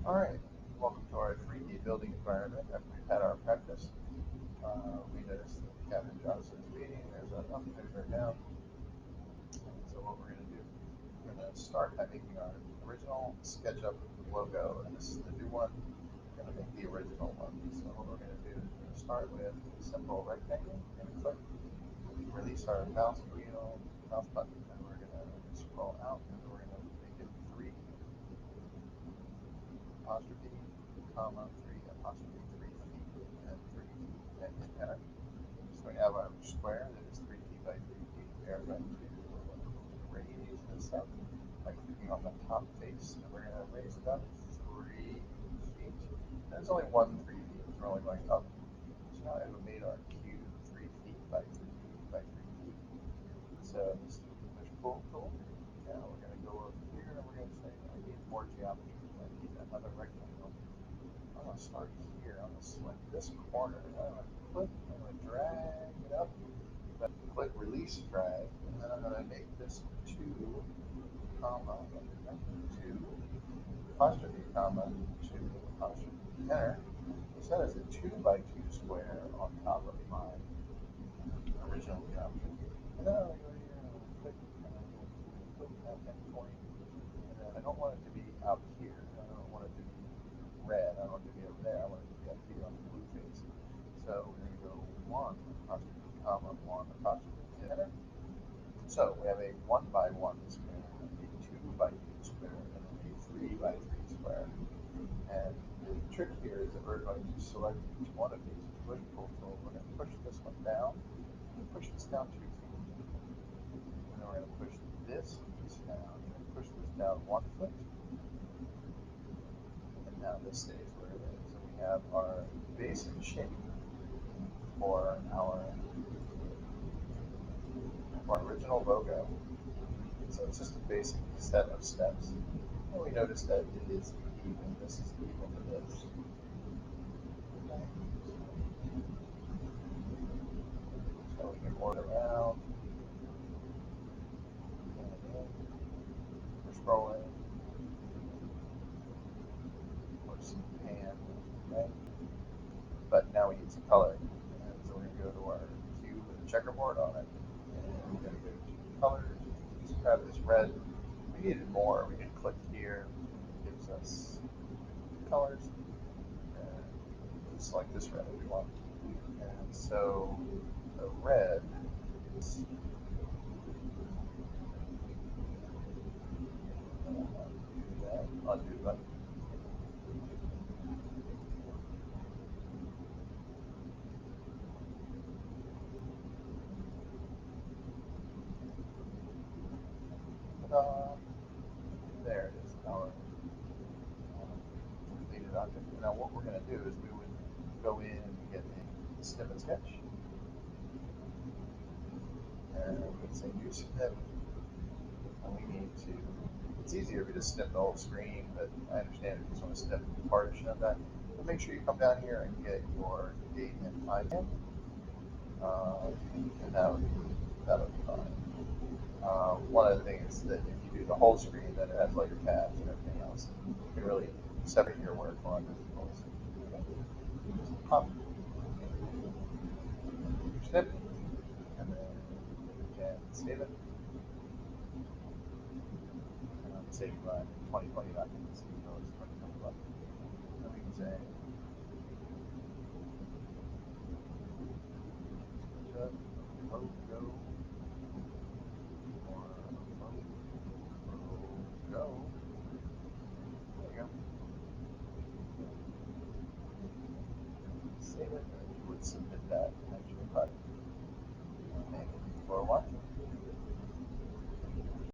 All right, welcome to our 3D building environment. After we've had our practice, we noticed that Captain Johnson's reading. There's a there's right now. So what we're going to do, we're going to start by making our original SketchUp logo, and this is the new one. We're going to make the original one. So what we're going to do is we're going to start with a simple rectangle. We're going to click, release our mouse button, and we're going to scroll out, and we're going to make it 3 apostrophe comma 3 apostrophe 3 feet and 3 feet and hit enter. So we have our square that is 3 feet by 3 feet. We are going to raise this up by clicking on the top face, and we're going to raise it up 3 feet. There's only one 3 feet, we're only going up. So now I have made our cube 3 feet by 3 feet by 3 feet. So this is the push pull tool. Now we're going to go over here and we're going to say I need more geometry. I need another rectangle. I'm going to start here. I'm going to select this corner. I'm going to click. I'm going to drag it up. I'm going to click release drag. And then I'm going to make this 2, comma, 2, apostrophe, comma, 2, apostrophe, enter. So that is a 2 by 2 square on top of my original geometry. And then I'm going to go here and I'm going to click, and I'm going to click that endpoint. And then I don't want it to be out here. I don't want it to be red. I don't want it to be over there. I want it to be up here on the blue face. So we're going to go 1 apostrophe comma 1 apostrophe enter. So we have a 1 by 1 square, a 2 by 2 square, and a 3 by 3 square. And the trick here is that we're going to select each one of these push pull tool. We're going to push this one down. And push this down 2 feet. And then we're going to push this piece down. We're going to push this down 1 foot. And now this stays where it is. So we have our basic shape for our original logo. So it's just a basic set of steps. And we notice that it is even. This is equal to this. Okay. So we can order around. We're scrolling. We're some pan, right? But now we need some color. And so we're going to go to our cube with a checkerboard on it. And we're going to go to colors. Just grab this red. We needed more. We can click here. It gives us colors. And we can select this red if we want. And so the red is undo button. Ta-da! There it is, our completed object. Now what we're going to do is we would go in and get a snip and sketch. And we say new snip. And we need to, it's easier if we just snip the whole screen, but I understand if you just want to snip a portion of that. But make sure you come down here and get your date and time in. And that would be fine. One of the things that if you do the whole screen, then it has all your tabs and everything else. You can really separate your work more under the tools. Okay. Just pop your snip, and then you can save it. And I'm saving my 2020 documents, even though it's 2021. And we can say, SketchUp logo or logo. There you go. Save it, and you would submit that as your project. Thank you for watching.